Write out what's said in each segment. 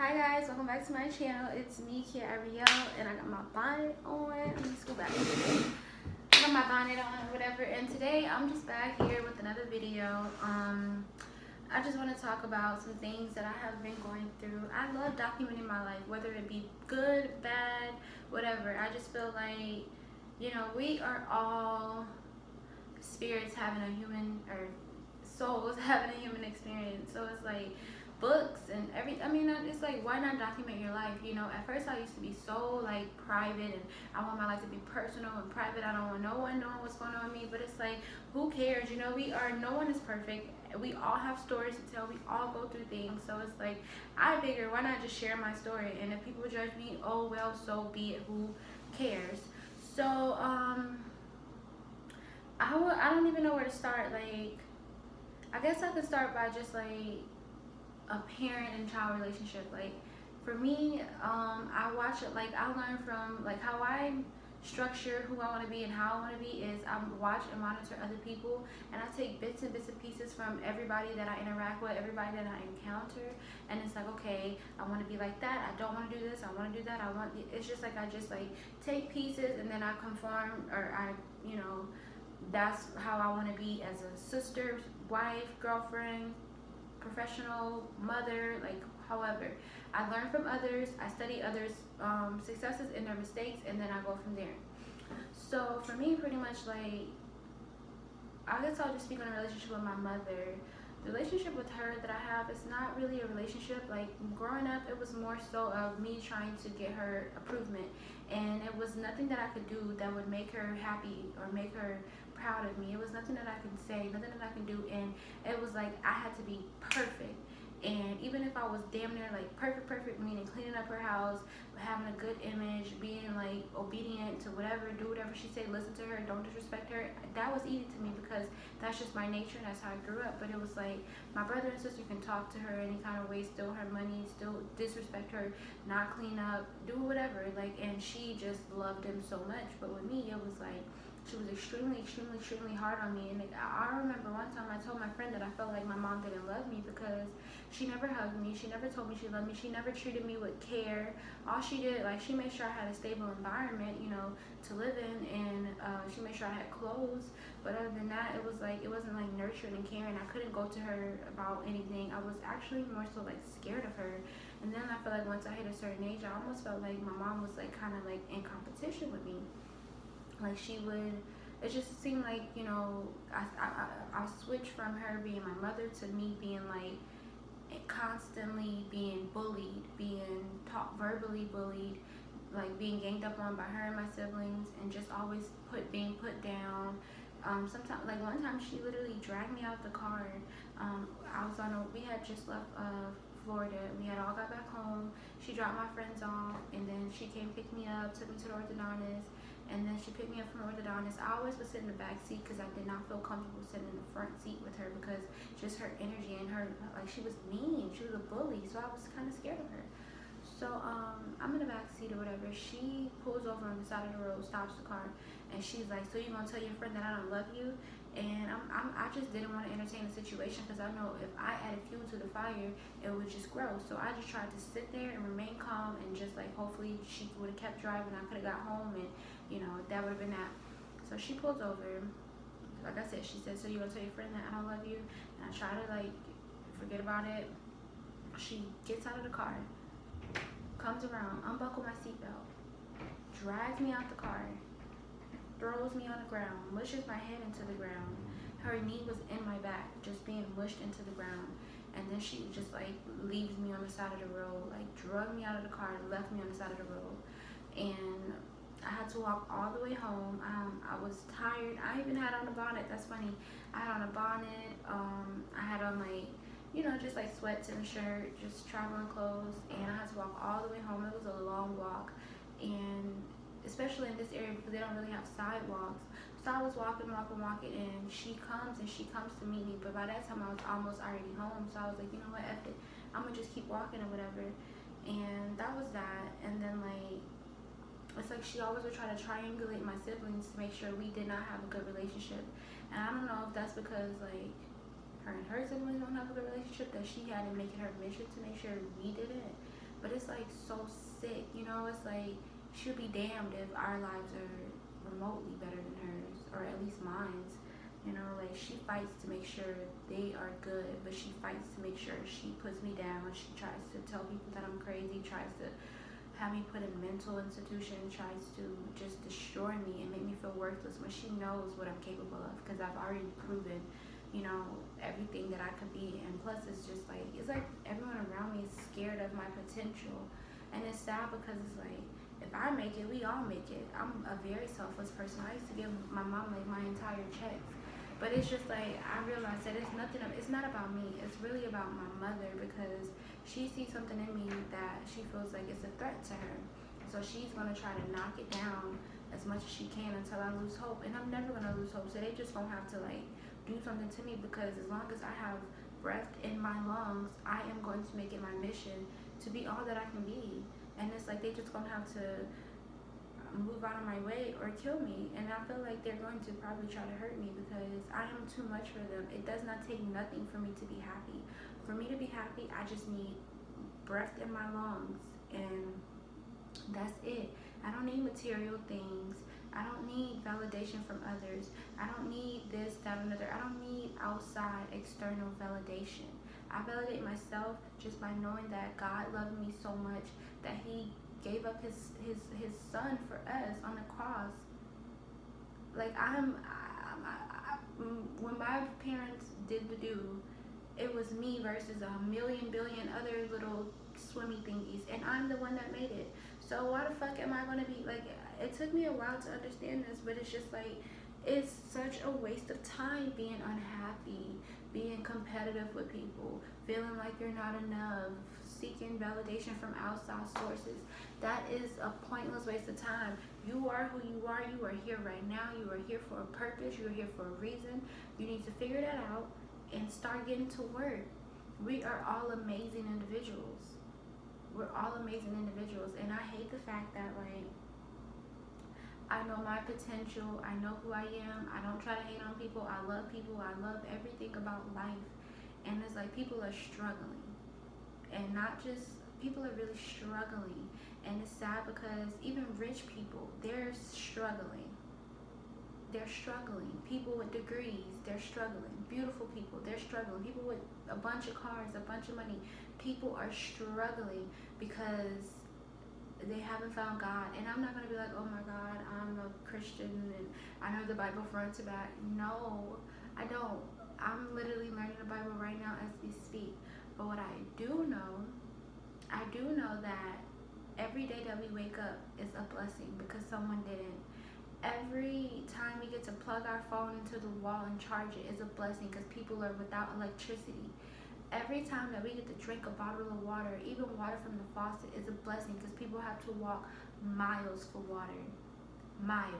Hi guys, welcome back to my channel. It's me, Kia Ariel, and I got my bonnet on. Let me just go back. I got my bonnet on or whatever, and today I'm just back here with another video. I just want to talk about some things that I have been going through. I love documenting my life, whether it be good, bad, whatever. I just feel like, we are all spirits having a human, or souls having a human experience. So it's like books and it's like, why not document your life? At first I used to be so like private, and I want my life to be personal and private. I don't want no one knowing what's going on with me, but it's like, who cares? No one is perfect. We all have stories to tell. We all go through things. So it's like, I figure, why not just share my story? And if people judge me, oh well, so be it. Who cares? So I don't even know where to start. Like, I guess I could start by just like a parent and child relationship. Like, for me, I watch it. Like, I learn from like how I structure who I want to be and how I want to be is I watch and monitor other people, and I take bits and pieces from everybody that I interact with, everybody that I encounter, and it's like, okay, I want to be like that. I don't want to do this. I want to do that. It's just like I just like take pieces and then I conform, or that's how I want to be as a sister, wife, girlfriend, professional, mother, like however. I learn from others, I study others' successes and their mistakes, and then I go from there. So for me, pretty much like, I guess I'll just speak on a relationship with my mother. The relationship with her that I have is not really a relationship. Like, growing up, it was more so of me trying to get her improvement, and it was nothing that I could do that would make her happy or make her proud of me. It was nothing that I can say, nothing that I can do, and it was like I had to be perfect. And even if I was damn near like perfect, meaning cleaning up her house, having a good image, being like obedient to whatever, do whatever she said, listen to her, don't disrespect her, that was easy to me because that's just my nature and that's how I grew up. But it was like, my brother and sister can talk to her any kind of way, steal her money, still disrespect her, not clean up, do whatever, like, and she just loved him so much. But with me, it was like, she was extremely hard on me. And like, I remember one time I told my friend that I felt like my mom didn't love me because she never hugged me, she never told me she loved me, she never treated me with care. All she did, like, she made sure I had a stable environment, to live in, and she made sure I had clothes. But other than that, it was like, it wasn't like nurturing and caring. I couldn't go to her about anything. I was actually more so like scared of her. And then I feel like once I hit a certain age, I almost felt like my mom was like kind of like in competition with me. Like, she would, it just seemed like, I switched from her being my mother to me being like constantly being bullied, being taught verbally bullied, like being ganged up on by her and my siblings, and just always being put down. Sometimes, like one time, she literally dragged me out of the car. We had just left Florida. We had all got back home. She dropped my friends off, and then she came pick me up, took me to the orthodontist, and then she picked me up from the orthodontist. I always would sit in the back seat because I did not feel comfortable sitting in the front seat with her because just her energy and her, like, she was mean. She was a bully, so I was kind of scared of her. So I'm in the back seat or whatever. She pulls over on the side of the road, stops the car, and she's like, "So you gonna tell your friend that I don't love you?" And I just didn't want to entertain the situation because I know if I added fuel to the fire, it would just grow. So I just tried to sit there and remain calm and just like, hopefully she would have kept driving. I could have got home, and that would have been that. So she pulls over. Like I said, she said, "So you gonna tell your friend that I don't love you?" And I try to like forget about it. She gets out of the car, comes around, unbuckle my seatbelt, drags me out the car, throws me on the ground, mushes my head into the ground. Her knee was in my back, just being mushed into the ground. And then she just like leaves me on the side of the road, like drug me out of the car, left me on the side of the road. And I had to walk all the way home. I was tired. I even had on a bonnet. That's funny. I had on a bonnet. I had on like, just like sweats and a shirt, just traveling clothes. And I had to walk all the way home. It was a long walk. And especially in this area because they don't really have sidewalks. So I was walking, and she comes to meet me. But by that time, I was almost already home. So I was like, you know what, F it. I'm going to just keep walking or whatever. And that was that. And then, like, it's like she always would try to triangulate my siblings to make sure we did not have a good relationship. And I don't know if that's because, like, her and her siblings don't have a good relationship, that she had to make it her mission to make sure we didn't. but it's like so sick, you know. It's like she'll be damned if our lives are remotely better than hers, or at least mine's. You know, like she fights to make sure they are good, but she fights to make sure she puts me down. She tries to tell people that I'm crazy, tries to have me put in mental institution, tries to just destroy me and make me feel worthless when she knows what I'm capable of, because I've already proven, you know, everything that I could be. And plus it's like everyone around me is scared of my potential, and it's sad because it's like if I make it, we all make it. I'm a very selfless person. I used to give my mom like my entire checks. But it's just like I realized that it's not about me. It's really about my mother, because she sees something in me that she feels like it's a threat to her. So she's gonna try to knock it down as much as she can until I lose hope. And I'm never gonna lose hope. So they just gonna have to like do something to me, because as long as I have breath in my lungs, I am going to make it my mission to be all that I can be. And it's like they just gonna have to move out of my way or kill me. And I feel like they're going to probably try to hurt me, because I am too much for them. It does not take nothing for me to be happy. For me to be happy, I just need breath in my lungs, and that's it. I don't need material things. I don't need validation from others. I don't need this, that, another. I don't need outside external validation. I validate myself just by knowing that God loved me so much that he gave up his son for us on the cross. Like when my parents did the do, it was me versus a million billion other little swimmy thingies, and I'm the one that made it. So why the fuck am I gonna be like? It took me a while to understand this, but it's just like it's such a waste of time being unhappy, being competitive with people, feeling like you're not enough, seeking validation from outside sources. That is a pointless waste of time. You are who you are. You are here right now. You are here for a purpose. You are here for a reason. You need to figure that out and start getting to work. We are all amazing individuals. We're all amazing individuals. And I hate the fact that, like, I know my potential. I know who I am. I don't try to hate on people. I love people. I love everything about life. And it's like people are struggling. And not just, people are really struggling. And it's sad because even rich people, they're struggling. They're struggling. People with degrees, they're struggling. Beautiful people, they're struggling. People with a bunch of cars, a bunch of money, people are struggling because they haven't found God. And I'm not going to be like, oh my God, I'm a Christian and I know the Bible front to back. No, I don't. I'm literally learning the Bible right now as we speak. But what I do know that every day that we wake up is a blessing because someone didn't. Every time we get to plug our phone into the wall and charge it is a blessing because people are without electricity. Every time that we get to drink a bottle of water, even water from the faucet, is a blessing because people have to walk miles for water. Miles.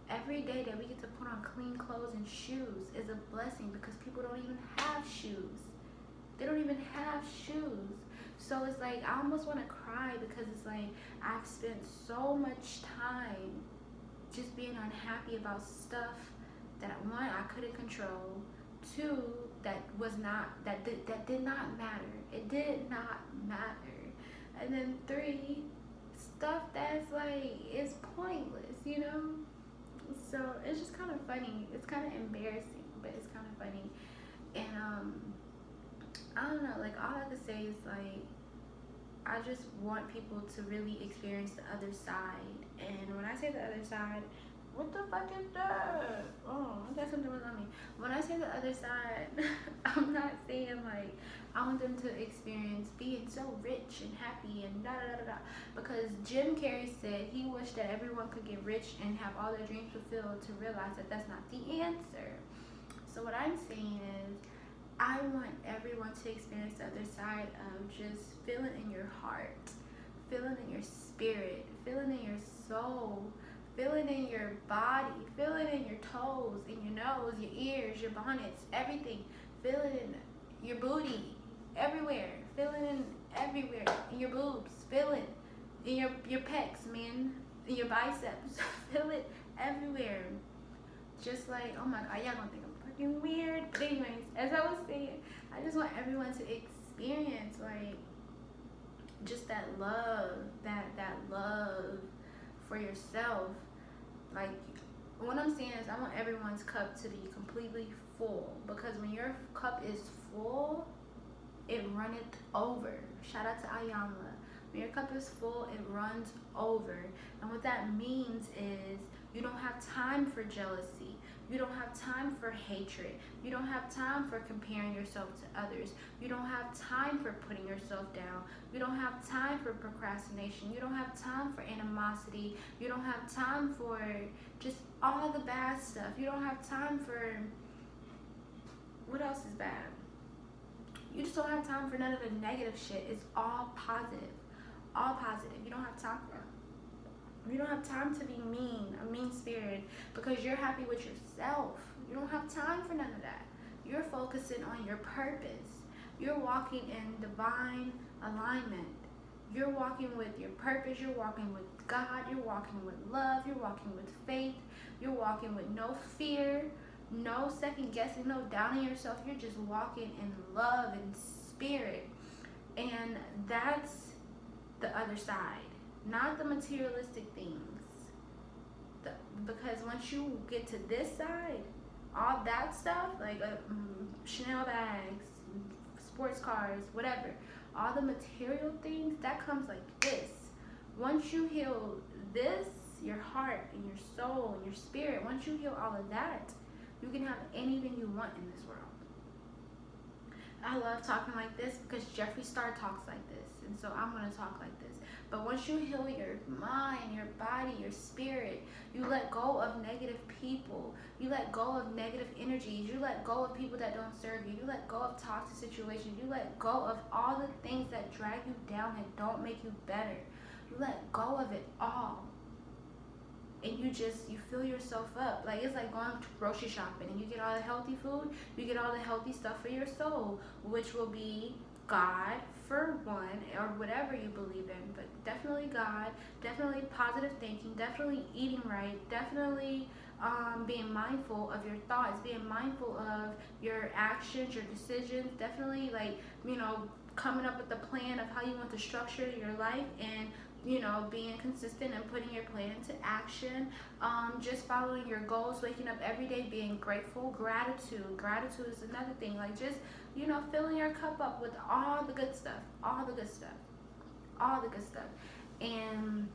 Every day that we get to put on clean clothes and shoes is a blessing because people don't even have shoes. They don't even have shoes. So it's like I almost want to cry because it's like I've spent so much time just being unhappy about stuff that, one, I couldn't control, two, that did not matter. It did not matter. And then three, stuff that's like is pointless, you know? So it's just kind of funny. It's kind of embarrassing, but it's kind of funny. And I don't know, like all I could say is like I just want people to really experience the other side. And when I say the other side, what the fuck is that? Oh, I got something was on me. When I say the other side, I'm not saying like I want them to experience being so rich and happy and da da da da. Because Jim Carrey said he wished that everyone could get rich and have all their dreams fulfilled to realize that that's not the answer. So what I'm saying is, I want everyone to experience the other side of just feeling in your heart, feeling in your spirit, feeling in your soul, feeling in your body, feeling in your toes, in your nose, your ears, your bonnets, everything. Feeling in your booty, everywhere. Feeling in everywhere. In your boobs, feeling in your pecs, man, in your biceps. Feel it everywhere. Just like, oh my God, y'all gonna think I'm fucking weird. But anyways, as I was saying, I just want everyone to experience like just that love, that love for yourself. Like, what I'm saying is, I want everyone's cup to be completely full, because when your cup is full, it runneth over. Shout out to Ayanla. When your cup is full, it runs over. And what that means is, you don't have time for jealousy. You don't have time for hatred. You don't have time for comparing yourself to others. You don't have time for putting yourself down. You don't have time for procrastination. You don't have time for animosity. You don't have time for just all the bad stuff. You don't have time for, what else is bad? You just don't have time for none of the negative shit. It's all positive. All positive. You don't have time for it. You don't have time to be mean, a mean spirit, because you're happy with yourself. You don't have time for none of that. You're focusing on your purpose. You're walking in divine alignment. You're walking with your purpose. You're walking with God. You're walking with love. You're walking with faith. You're walking with no fear, no second guessing, no doubting yourself. You're just walking in love and spirit. And that's the other side, not the materialistic things. Because once you get to this side, all that stuff, like Chanel bags, sports cars, whatever, all the material things, that comes like this. Once you heal this, your heart and your soul and your spirit, once you heal all of that, you can have anything you want in this world. I love talking like this because Jeffree Star talks like this, and so I'm going to talk like this. But once you heal your mind, your body, your spirit, you let go of negative people. You let go of negative energies. You let go of people that don't serve you. You let go of toxic situations. You let go of all the things that drag you down and don't make you better. You let go of it all. And you fill yourself up. Like, it's like going to grocery shopping and you get all the healthy food, you get all the healthy stuff for your soul, which will be God for one, or whatever you believe in, but definitely God, definitely positive thinking, definitely eating right, definitely being mindful of your thoughts, being mindful of your actions, your decisions, definitely, like, coming up with a plan of how you want to structure your life, and being consistent and putting your plan into action, just following your goals, waking up every day, being grateful, gratitude is another thing, like, just, filling your cup up with all the good stuff, and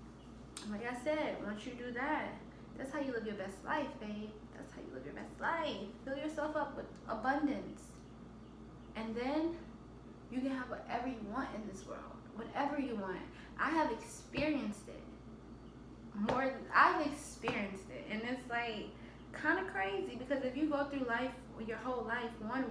like I said, once you do that, that's how you live your best life, babe. That's how you live your best life. Fill yourself up with abundance, and then you can have whatever you want in this world, whatever you want. I have experienced it. I've experienced it, and it's like kind of crazy, because if you go through life your whole life one way,